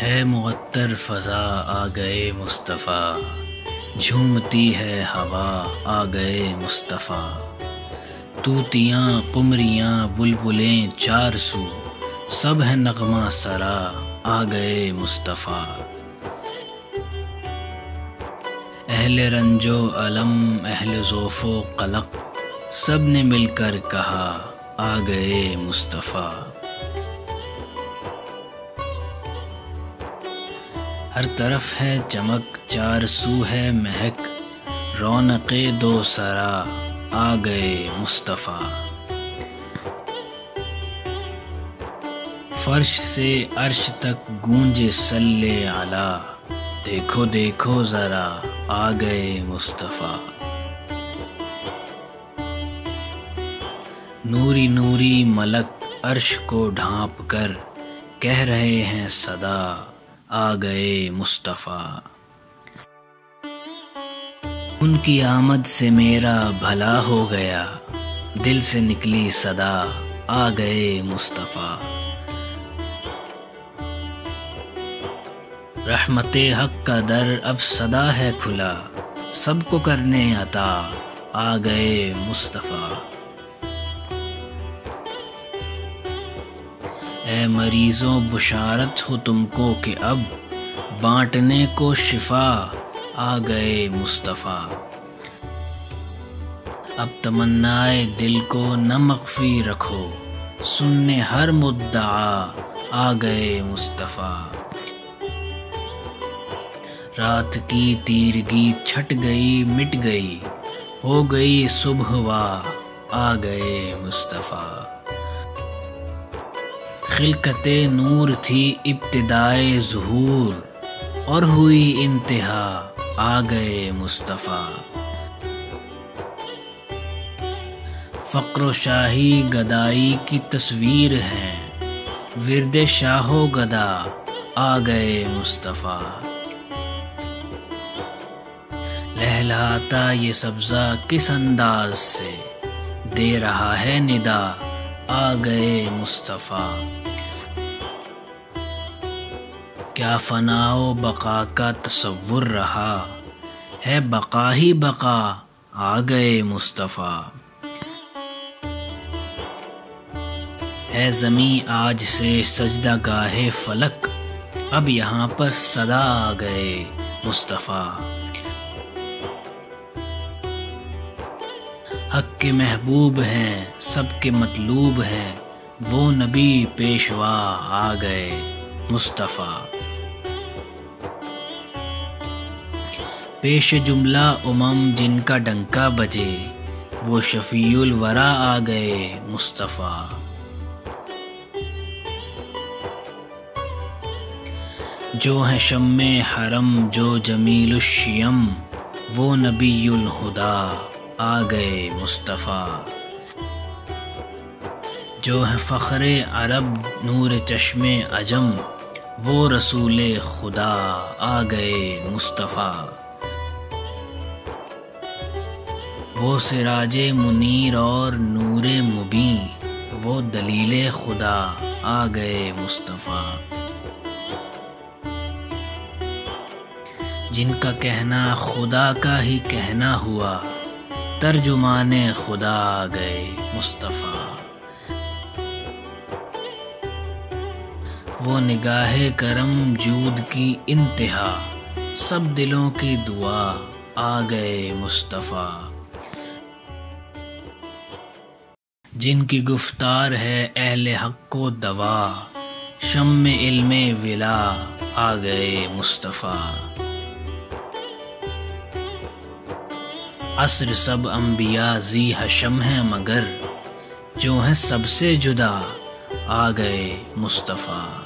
ہے معطر فضا آ گئے مصطفیٰ، جھومتی ہے ہوا آ گئے مصطفیٰ، طوطیاں قمریاں بلبلیں چار سو، سب ہے نغمہ سرا آ گئے مصطفیٰ، اہل رنج و الم اہل ذوف و قلق، سب نے مل کر کہا آ گئے مصطفیٰ، ہر طرف ہے چمک چار سو ہے مہک، رونق دو سرا آ گئے مصطفیٰ، فرش سے عرش تک گونجے صلی علی، دیکھو دیکھو ذرا آ گئے مصطفیٰ، نوری نوری ملک عرش کو ڈھانپ کر کہہ رہے ہیں صدا آ گئے مصطفیٰ، ان کی آمد سے میرا بھلا ہو گیا، دل سے نکلی صدا آ گئے مصطفیٰ، رحمت حق کا در اب صدا ہے کھلا، سب کو کرنے عطا آ گئے مصطفیٰ، اے مریضوں بشارت ہو تم کو کہ اب بانٹنے کو شفا آ گئے مصطفیٰ، اب تمنائے دل کو نہ مخفی رکھو، سننے ہر مدعا آ گئے مصطفیٰ، رات کی تیرگی چھٹ گئی مٹ گئی، ہو گئی صبح وا آ گئے مصطفیٰ، خلقت نور تھی ابتدائے ظہور، اور ہوئی انتہا آ گئے مصطفیٰ، فقر و شاہی گدائی کی تصویر ہے، ورد شاہ و گدا آ گئے مصطفیٰ، لہلہاتا یہ سبزہ کس انداز سے، دے رہا ہے ندا آ گئے مصطفیٰ، کیا فنا و بقا کا تصور رہا، ہے بقا ہی بقا آ گئے مصطفیٰ، ہے زمیں آج سے سجدہ گاہ فلک، اب یہاں پر صدا آ گئے مصطفیٰ، حق کے محبوب ہیں سب کے مطلوب ہیں، وہ نبی پیشوا آ گئے مصطفیٰ، پیش جملہ امم جن کا ڈنکا بجے، وہ شفیع الورا آ گئے مصطفیٰ، جو ہیں شمع حرم جو جمیل الشیم، وہ نبی الہدا آ گئے مصطفیٰ، جو ہے فخر عرب نور چشم عجم، وہ رسول خدا آ گئے مصطفیٰ، وہ سراج منیر اور نور مبین، وہ دلیل خدا آ گئے مصطفیٰ، جن کا کہنا خدا کا ہی کہنا ہوا، ترجمان خدا آ گئے مصطفیٰ، وہ نگاہ کرم جود کی انتہا، سب دلوں کی دعا آ گئے مصطفیٰ، جن کی گفتار ہے اہل حق کو دوا، شمع علم ولا آ گئے مصطفیٰ، عصر سب انبیاء ذی حشم ہیں مگر، جو ہیں سب سے جدا آ گئے مصطفیٰ۔